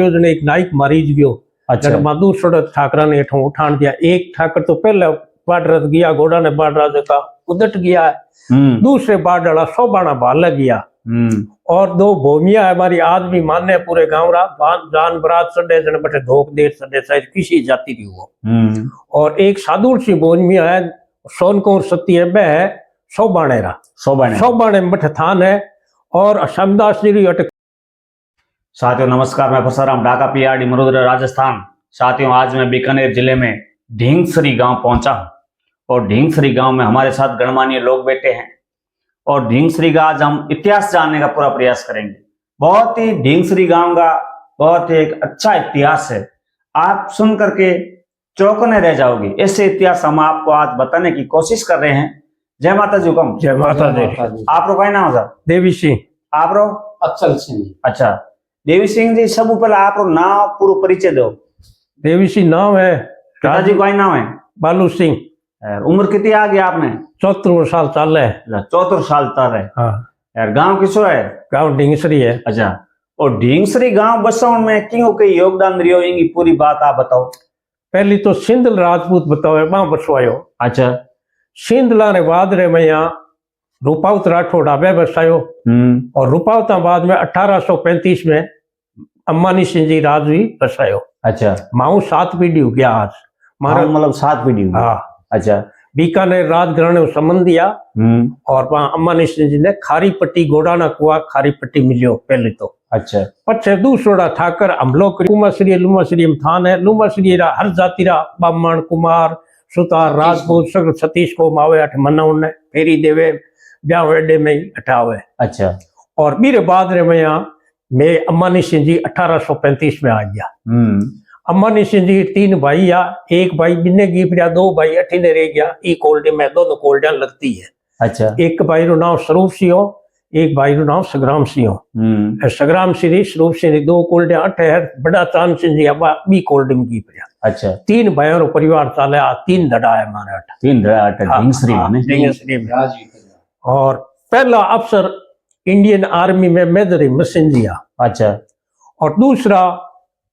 ने एक नाइक मरीज गयो। अच्छा। जब दूसरा ठाकरा ने इठों उठान दिया। एक ठाकर तो पहले बाढ़ गया, घोड़ा ने बाढ़ का उदट गया है। दूसरे बाढ़ डाला 100 बाणा भाल गया। और 2 भूमिया है हमारी आज भी मान्य है पूरे गांव रा जान बरात सडे जन बटे धोक देर सडे शायद किसी जाति की वो। और एक साधुर सी भूमिया है सोनकोर सती है बह 100 बाणे रा 100 बाणे में बटे थान है। और श्यामदास जी अटक। साथियों नमस्कार, मैं परसराम ढाका पीआरडी मरोदरा राजस्थान। साथियों आज मैं बीकानेर जिले में ढींगसरी गांव पहुंचा हूं और ढींगसरी गांव में हमारे साथ गणमान्य लोग बैठे हैं और ढींगसरी का आज हम इतिहास जानने का पूरा प्रयास करेंगे। बहुत ही ढींगसरी गांव का बहुत ही एक अच्छा इतिहास है, आप सुन करके चौंकने रह जाओगे। ऐसे इतिहास हम आपको आज बताने की कोशिश कर रहे हैं। जय माता जी। हुकम। जय माता दी। आप रो नाम सर? देवी सिंह। आप रो? अचल सिंह। अच्छा देवी सिंह जी, सब पहले आप नाम पूरा परिचय दो। देवी सिंह नाम है। पिताजी का नाम है बालू सिंह। उम्र कितनी आ गई आपने? 74 साल चाल है। 74 साल तक है। हाँ। यार गांव किसो है? गांव ढींगसरी है। अच्छा, और ढींगसरी गांव बसाउन में क्यों कई योगदान रियो इनकी पूरी बात आप बताओ। पहली तो सिंधल राजपूत बताओ वहां बसवायो। अच्छा। सिंधला ने बाद रे मैं यहाँ रूपावत राठौड़ आबे बसायो। और रूपावता बाद में 1835 में अम्मानी सिंह जी राजवी बसायो। अच्छा। माऊ 7 पीढ़ी हो गया आज मारा मतलब 7 पीढ़ी। हाँ। अच्छा। बीकानेर राजघराने ने संबंध दिया और वहां अम्मानी सिंह जी ने खारी पट्टी गोडाना कुआ खारी पट्टी मिलियो पहले तो। अच्छा। पछे दूसरा ठाकर हमलो करी लुमाश्री में थान है। लुमाश्री रा हर जाति रा बामण कुमार सुतार राजपूत सगल सतीश को मावे अठ मनाउन ने फेरी देवे ब्याह वेडे में ही हटावे। अच्छा। और मेरे बाद रे मैं अम्मानी सिंह जी 1835 में आ गया। अम्मानी सिंह जी 3 भाई या एक भाई बिन्ने गीपड़िया 2 भाई अठीने रह गया। ई कोल्डे में दोनों कोल्डियां लगती है। अच्छा। एक भाई रो नाम स्वरूप सिंह, एक भाई रो नाम सग्राम सिंह। सग्राम सिंह स्वरूप सिंह 2 कोल्डियां अठ है। बड़ा चांद सिंह जी बी कोल्डे में गीपड़िया। अच्छा। 3 भाइयों रो परिवार चाले। 3 धड़ा है हमारे अठ। 3 धड़ा अठ ढींगसरी में। और पहला अफसर इंडियन आर्मी में मेजर हिम्मत सिंह जी। अच्छा। और दूसरा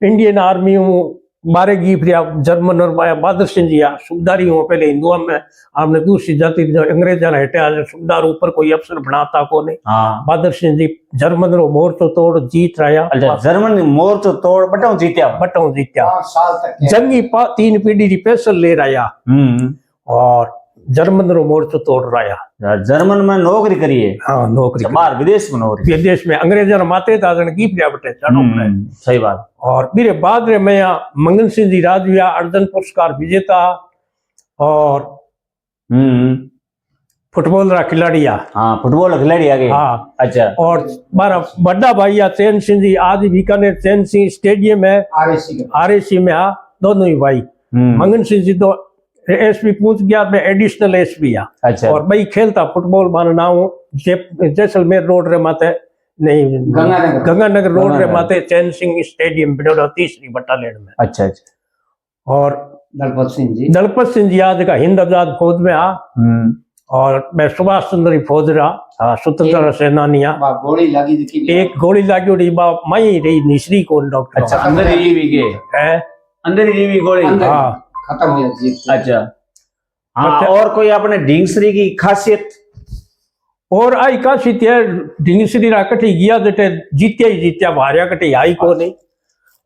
इंडियन आर्मी में 12 गीफरिया जर्मन और बहादुर सिंह जी सुबेदारी हो। पहले हिंदुआ में आपने दूसरी जाति अंग्रेजा ने हटे सुबेदार ऊपर कोई अफसर बनाता को नहीं। बहादुर सिंह जी जर्मन रो मोर्चो तोड़ जीत रहा। अच्छा, जर्मन मोर्चो तोड़ बटों जीत्या जंगी 3 पीढ़ी की पेशल ले रहा और जर्मन रो मोर्चो तोड़ रहा। जर्मन में नौकरी करी है। हाँ नौकरी बाहर विदेश में नौकरी। विदेश में अंग्रेजा माते ताजन की प्रिया बटे सही बात। और मेरे बाद रे मैं मंगन सिंह जी राजविया अर्जुन पुरस्कार विजेता और फुटबॉल रा खिलाड़ी। हाँ फुटबॉल खिलाड़ी आ गए। हाँ। अच्छा। और मारा बड़ा भाई चैन सिंह जी आज बीकानेर चैन सिंह स्टेडियम है आरएसी में दोनों ही भाई। मंगन सिंह जी तो एसपी पूछ गया मैं एडिशनल एसपी। अच्छा। और भाई खेलता फुटबॉल मान नाम जैसलमेर रोड रे माते नहीं गंगानगर रोड रे माते चैन सिंह स्टेडियम बड़ौदा 3री बटालियन में। अच्छा। अच्छा। और दलपत सिंह जी आज का हिंद आजाद फौज में और मैं सुभाष चंद्र फौज रहा स्वतंत्र सेनानी। गोली लगी एक गोली लगी मई रही निश्री को डॉक्टर। अच्छा, अंदर ही गए अंदर ही गोली। हाँ खत्म हो गया। अच्छा। हाँ। और कोई अपने ढींगसरी की खासियत? और आई खासियत है ढींगसरी रा कटी गया जटे जीत्या ही जीत्या भारिया कटी आई को नहीं।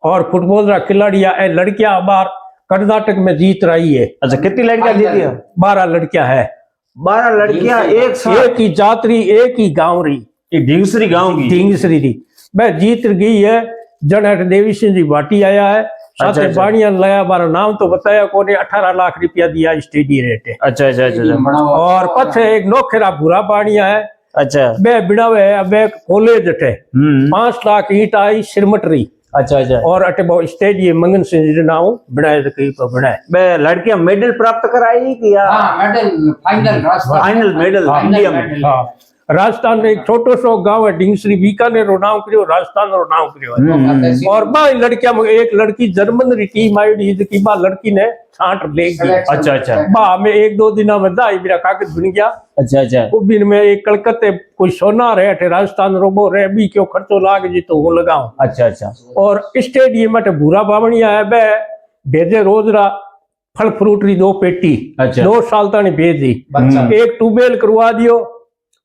और फुटबॉल रा खिलाड़ी है लड़कियां बार कर्नाटक में जीत रही है। अच्छा, कितनी लड़कियां जीती है? 12 लड़कियां है। 12 लड़कियां एक ही जातरी एक ही गांव री ढींगसरी गांव की ढींगसरी री मैं जीत गई है। जन देवी सिंह जी भाटी आया है। अच्छा। अच्छा। बाणिया लाया बारा नाम तो बताया कोने 18 लाख रुपया दिया स्टेडी रेट। अच्छा। अच्छा। अच्छा। और पछे एक नोखेरा भूरा बाणिया है। अच्छा। बे बिड़ावे अबे कॉलेज अटे 5 लाख ईट आई सिरमटरी। अच्छा। अच्छा। और अटे स्टेडियम मंगन सिंह जी नाम बनाए तो बनाए। बे लड़कियां मेडल प्राप्त कराई कि या? हां मेडल फाइनल मेडल इंडिया में। हां। राजस्थान में एक छोटो सो गांव है ढींगसरी, बीकानेर रो नाम करियो, राजस्थान रो नाम करियो है। और बा लड़कियां में एक लड़की जर्मन री टीम आई की बा लड़की ने छांट ले गई। अच्छा अच्छा बा में एक दो दिन में दाई मेरा कागज बन गया। अच्छा अच्छा बिन में एक कलकत्ते कोई सोना रहे थे राजस्थान रोबो रे भी क्यों खर्चो लाग जी तो वो लगाऊं। अच्छा अच्छा और स्टेडियम में भूरा बावणिया है बे भेजे रोज रा फल फ्रूट री 2 पेटी। अच्छा। 2 साल तक भेज दी। बच्चा। एक ट्यूबवेल करवा दियो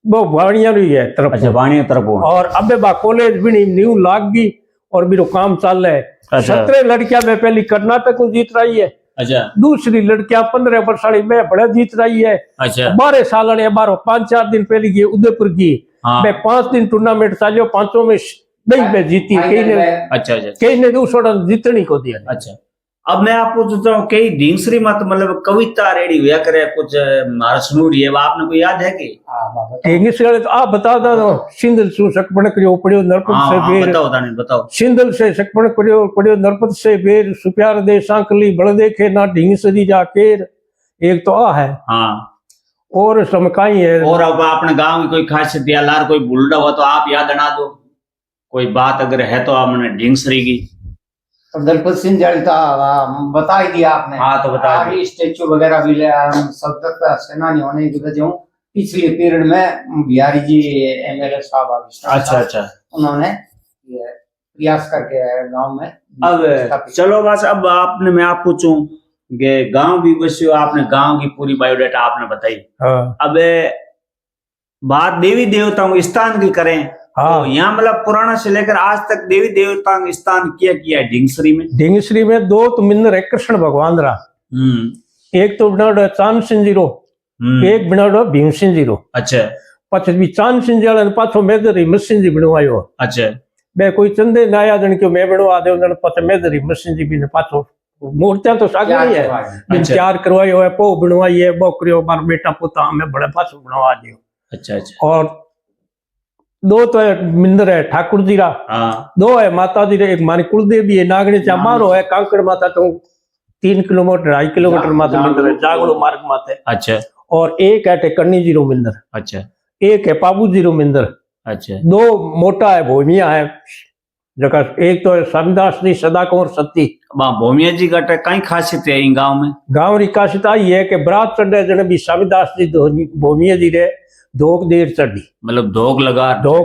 वो वाणिया रही है तरफ। अच्छा वाणिया तरफ हुआ। और अबे बा कॉलेज भी नहीं न्यू लाग गई और मेरा काम चल रहा है। अच्छा। 17 लड़कियां में पहली कर्नाटक को जीत रही है। अच्छा दूसरी लड़कियां 15 वर्ष वाली में बड़ा जीत रही है। अच्छा 12 साल वाले 5-4 दिन पहले गई उदयपुर की। हाँ। मैं 5 दिन टूर्नामेंट चलियो, 5 में नहीं मैं जीती। कई ने अच्छा अच्छा कई ने दूसरा जीतनी को दिया। अच्छा। अब मैं आपको पूछता हूँ कई ढींगसरी मत मतलब कविता रेडी हुआ करे कुछ मारा सुनूरी है, वो आपने कोई याद है कि? इंग्लिश वाले तो आप बता दो। सिंधल से सकपण करियो पड़ियो नरपत से बेर। बताओ दाने बताओ। सिंधल से सकपण करियो पड़ियो नरपत से बेर, सुप्यार दे सांकली बड़ देखे ना ढींगसरी जाकेर। एक तो आ है। हाँ। और समकाई है। और अब अपने गांव की कोई खासियत या लार कोई भूलना हो तो आप याद बना दो, कोई बात अगर है तो आपने ढींगसरी की। दलपत सिंह जड़ता बता ही दिया आपने। हाँ तो बता आगे स्टेचू वगैरह भी ले सशस्त्र सेनानी होने की वजह पिछले पीरियड में बिहारी जी एमएलए साहब अच्छा अच्छा उन्होंने ये प्रयास करके गांव में। अब चलो बस अब आपने मैं आप पूछूं कि गांव भी बस्यो, आपने गांव की पूरी बायोडाटा आपने बताई। हाँ। अब बात देवी देवताओं स्थान की करें। हाँ। तो यहाँ मतलब पुराना से लेकर आज तक देवी देवताओं स्थान किया है ढींगसरी में। ढींगसरी में 2 तो मिंदर है कृष्ण भगवान रा। एक तो बनाओ चांद सिंह जीरो, एक बनाओ भीम सिंह जीरो। अच्छा। पाछो भी चांद सिंह जी पाछो मेदर हिम्मत सिंह जी बनवायो। अच्छा। मैं कोई चंदे ना आया जन क्यों मैं बनवा दे उन्होंने पाछो मेदर हिम्मत सिंह जी भी ने पाछो मूर्तियां तो सागी ही है। अच्छा। तैयार करवायो है, पो बनवाई है, बोकरियो बार बेटा पोता हमें बड़े पाछो बनवा दियो। अच्छा अच्छा। और 2 तो है मिंदर है ठाकुर जी रा। हाँ। 2 है माता जी रे, एक मारी कुलदेवी है नागणी चा मारो है कांकड़ माता तो 3 किलोमीटर 2.5 किलोमीटर माता मिंदर है जागड़ो मार्ग माते। अच्छा। और एक है टेकनी जीरो मिंदर। अच्छा। एक है पाबू जीरो मिंदर। अच्छा। 2 मोटा है भूमिया है जगह। एक तो है स्वामीदास जी सदा कुंवर सती। भूमिया जी का कई खासियत है इन गांव में। गांव री खासियत आई है कि बरात चढ़े जने भी स्वामीदास जी भूमिया जी रे धोक देर चढ़ी मतलब धोक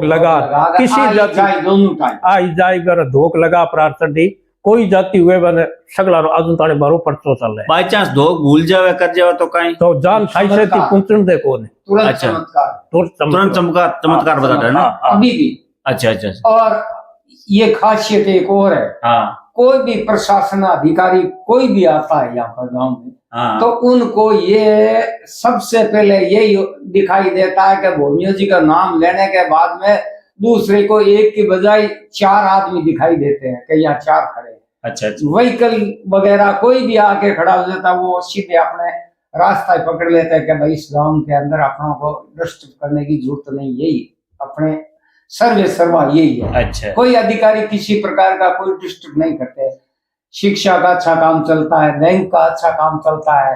लगा किसी जाति दोनों टाइम आई जाए कर धोक लगा प्रार चढ़ी कोई जाति हुए बने सगला रो आजू ताने बारो परचो चल है। बाई चांस धोक भूल जावे कर जावे तो कहीं तो जान साई से ती पुंचन दे कोने तुरंत अच्छा। चमत्कार तुरंत चमत्कार बताता है ना। अभी भी। अच्छा अच्छा। और ये खासियत एक और है। हाँ कोई भी प्रशासन अधिकारी कोई भी आता है यहाँ पर गांव में हाँ। तो उनको ये सबसे पहले यही दिखाई देता है कि भूमिया जी का नाम लेने के बाद में दूसरे को एक की बजाय 4 आदमी दिखाई देते हैं कि यहाँ 4 खड़े। अच्छा अच्छा। व्हीकल वगैरह कोई भी आके खड़ा हो जाता है वो सीधे अपने रास्ता पकड़ लेते हैं कि भाई इस गांव के अंदर अपनों को डिस्टर्ब करने की जरूरत नहीं, यही अपने सर्वे सर्वा यही है। अच्छा। कोई अधिकारी किसी प्रकार का कोई डिस्टर्ब नहीं करते। शिक्षा का अच्छा काम चलता है, बैंक का अच्छा काम चलता है,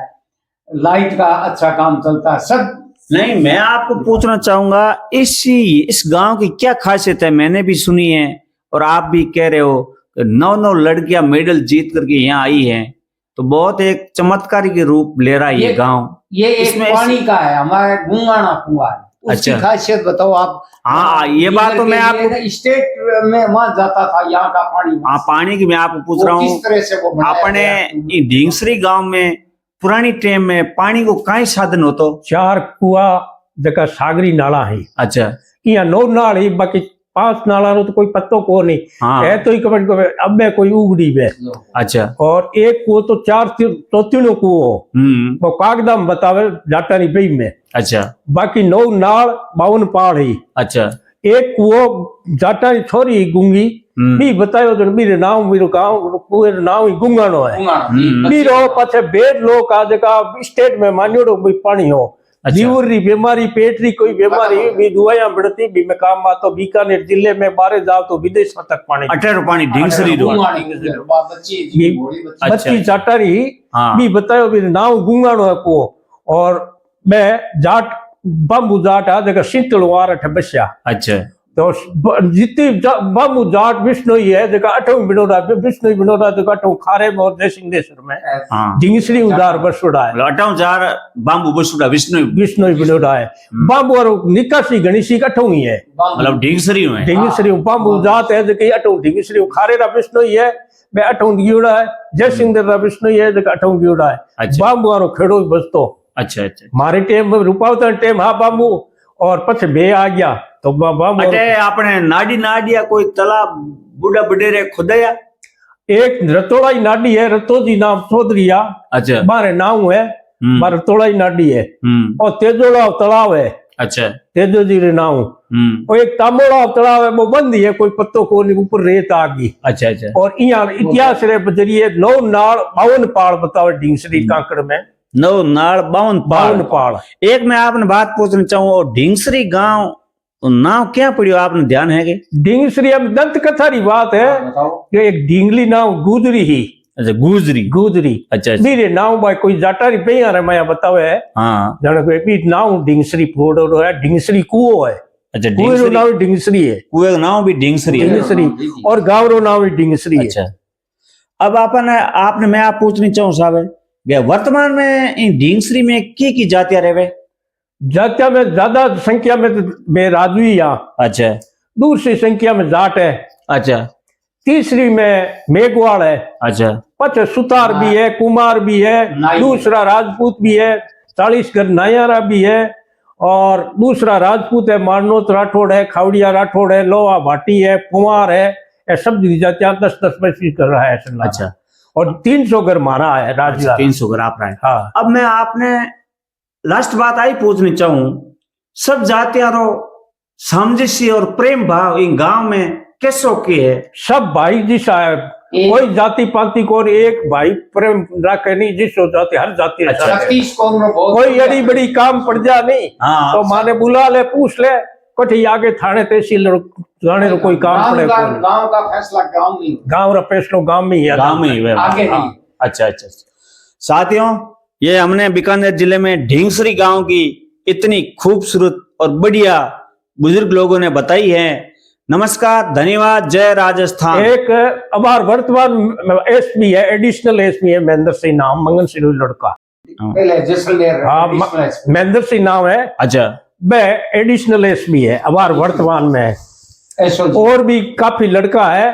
लाइट का अच्छा काम चलता है, सब। नहीं मैं आपको पूछना चाहूंगा इस गांव की क्या खासियत है? मैंने भी सुनी है और आप भी कह रहे हो 9 लड़कियां मेडल जीत करके यहाँ आई हैं, तो बहुत एक चमत्कारी के रूप ले रहा है ये गांव। ये एक पानी का है, हमारा गुंगाना कुआं है। उसकी अच्छा। खासियत बताओ आप। हाँ ये बात तो मैं आपको स्टेट में वहां जाता था यहाँ का पानी। हाँ पानी की मैं आपको पूछ रहा हूँ किस तरह से वो अपने ढींगसरी गांव में पुरानी टाइम में पानी को कई साधन हो तो 4 कुआ जगह सागरी नाला है। अच्छा। यहाँ 9 नाल है बाकी 5 नाला रो तो कोई पत्तो को नहीं। हाँ। है तो ही कबड़ को अब में कोई उगड़ी बे। अच्छा। और एक कुओ तो 4 तीनों कुओ वो कागदाम बतावे जाटानी बई में। अच्छा। बाकी 9 नाल 52 पहाड़ है। अच्छा। एक कुओ जाटानी छोरी गुंगी भी बतायो जो मेरे नाम मेरो गांव कुएर नाम ही गुंगानो है। बीरो पाछे बेड लोग आ जगह स्टेट में मान्योड़ो भी पानी हो। अच्छा। जीवर री बीमारी पेट री कोई बीमारी भी दुआया बढ़ती भी में काम आ तो बीकानेर जिले में बारे जाओ तो विदेश तक पानी अठेरो पानी ढींगसरी रो बच्ची जाटारी भी बतायो भी नाम गुंगानो है कुओ। और मैं जाट बाम्बू जाट आ जगह शीतलवार अठ बस्या। अच्छा तो जितनी बाम्बू जाट बिश्नोई है जगह अठों बिनोड़ा बिश्नोई बिनोड़ा जगह अठों खारे मोर जय सिंहेश्वर में हाँ ढिंगसरी उदार बसुड़ा है अठाऊ चार बाम्बू बसुड़ा विष्णु बिश्नोई बिनोड़ा है। बाम्बू और निकासी गणेशी अठों ही है मतलब ढींगसरी में ढिंगसरी बाम्बू जात है जगह अठों ढिंगसरी खारे रा बिश्नोई है मैं अठों गियोड़ा है जय सिंह रा बिश्नोई है जगह अठों गियोड़ा है। अच्छा बाम्बू वारो खेड़ो बसतो अच्छा अच्छा मारे टेम रुपावतर टेम हाँ बाम्बू और पछ बे आ गया तो बाम्बू अटे आपने नाडी नाडिया कोई तालाब बुढ़ा बडेरे खुदाया। एक रतोड़ाई नाडी है रतोजी नाम चौधरीया अच्छा मारे नाम है मारे रतोड़ाई नाडी है और तेजोड़ा तालाब है अच्छा तेजो जी रे नाम और एक तामोड़ा तालाब है वो बंद है कोई पत्तो को नहीं ऊपर रेत आ गई। अच्छा अच्छा और यहाँ इतिहास रे जरिए 9 नाल 52 पाड़ बताओ ढींगसरी कांकड़ में 9 नाल 52 52 पाड़। एक मैं आपने बात पूछना चाहूँ ढींगसरी गांव नाम क्या पड़ियो आपने ध्यान है कि ढींगसरी अब दंत कथा री बात है कि एक ढींगली नाम गुजरी ही अच्छा गुजरी गुजरी अच्छा अच्छा मेरे नाम भाई कोई जाटारी पे रे मैं बतावे है हाँ जाने कोई भी नाम ढींगसरी फोड़ो है ढींगसरी कुओ है अच्छा कुएं रो ढींगसरी नाम ढींगसरी है कुएं का नाम भी ढींगसरी है। ढींगसरी और गांव रो नाम भी ढींगसरी है। अच्छा अब आपने मैं आप पूछनी चाहूँ साहब वर्तमान में इन ढींगसरी में की जातियां रहे जातिया में ज्यादा संख्या में तो मैं राजवी यहाँ अच्छा दूसरी संख्या में जाट है अच्छा तीसरी में मेघवाड़ है अच्छा पच सुतार भी है कुमार भी है दूसरा राजपूत भी है 40 घर नायारा भी है और दूसरा राजपूत है मारनोत राठौड़ है खावड़िया राठौड़ है लोहा भाटी है कुमार है ये सब जातियां 10-10 पैसे कर रहा है अच्छा और 300 घर मारा है राजवीर 300 घर आप रहे। हाँ अब मैं आपने लास्ट बात आई पूछनी चाहूँ सब जातियां रो सामंजस्य और प्रेम भाव इन गांव में कैसो की है सब भाई जी साहब कोई जाति पाति को एक भाई प्रेम रखे नहीं जिसो जाति हर जाति अच्छा, कोई बड़ी बड़ी काम पड़ जा नहीं हाँ तो माने बुला ले पूछ ले कठी आगे थाने तहसील जाने को कोई काम पड़े गांव का फैसला गांव में गांव रा फैसलो गांव में ही है गांव में ही है। आगे नहीं। अच्छा अच्छा साथियों ये हमने बीकानेर जिले में ढींगसरी गांव की इतनी खूबसूरत और बढ़िया बुजुर्ग लोगों ने बताई है। नमस्कार धन्यवाद जय राजस्थान। एक हमार वर्तमान एसपी है एडिशनल एसपी है महेंद्र सिंह नाम मंगन सिंह लड़का पहले जैसलमेर हाँ महेंद्र सिंह नाम है अच्छा वह एडिशनल एसपी है हमार वर्तमान में और भी काफी लड़का है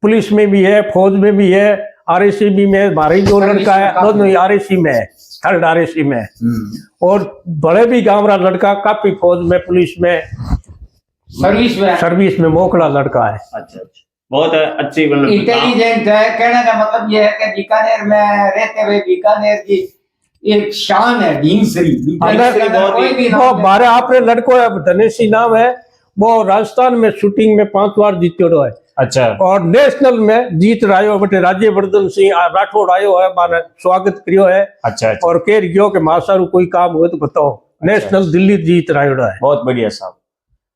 पुलिस में भी है फौज में भी है आरएसी भी में हमारे जो लड़का है दोनों ही आरएसी में है थर्ड आरएसी में और बड़े भी गांव रा लड़का काफी फौज में पुलिस में सर्विस में मोकड़ा लड़का है। अच्छा अच्छा बहुत अच्छी इंटेलिजेंट है। कहने का मतलब ये है कि बीकानेर में रहते हुए बीकानेर की एक शान है ढींगसरी। वो हमारे आपने लड़को है धनेशी नाम है वो राजस्थान में शूटिंग में 5 बार जीत्यो है। अच्छा और नेशनल में जीत रहा बटे राज्यवर्धन सिंह राठौड़ आयो है माने स्वागत करियो है। अच्छा और कह गयो कि मासारू कोई काम हो तो बताओ नेशनल दिल्ली जीत रहा है। बहुत बढ़िया साहब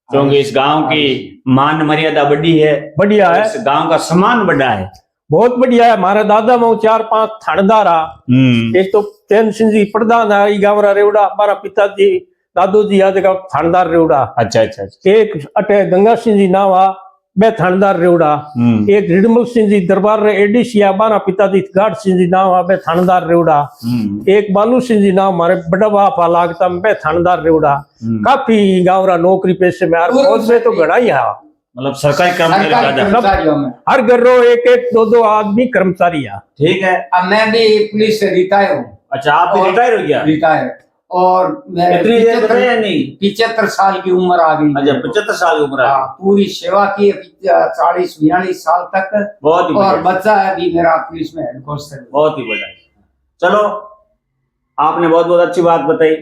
क्योंकि इस गांव की मान मर्यादा बड़ी है बढ़िया है इस गांव का सम्मान बड़ा है बहुत बढ़िया है। हमारे दादा में 4-5 थानेदार एक तो चैन सिंह जी प्रधान है गाँव रेवड़ा हमारा पिताजी दादू जी आज का थानेदार रेवड़ा। अच्छा अच्छा एक अटे गंगा सिंह जी नाम आ बे थानेदार रेवड़ा एक रिडमल सिंह जी दरबार रे एडिसिया बारा पिताजी गाढ़ सिंह जी नाम आ बे थानेदार रेवड़ा एक बालू सिंह जी नाम हमारे बड़ा बापा लागता बे थानेदार रेवड़ा। काफी गाँव रा नौकरी पेशे में यार फौज में तो घड़ा ही है मतलब सरकारी कर्मचारियों में हर घर रो 1-2 आदमी कर्मचारी है। ठीक है अब मैं भी पुलिस से रिटायर हूँ। अच्छा आप भी रिटायर हो गया? रिटायर और 75 साल की उम्र आ गई। अच्छा 75 साल की उम्र हाँ पूरी सेवा की 40-42 साल तक बहुत ही और बच्चा है भी मेरा पुलिस में हेड कांस्टेबल। बहुत ही बढ़िया। चलो आपने बहुत बहुत अच्छी बात बताई।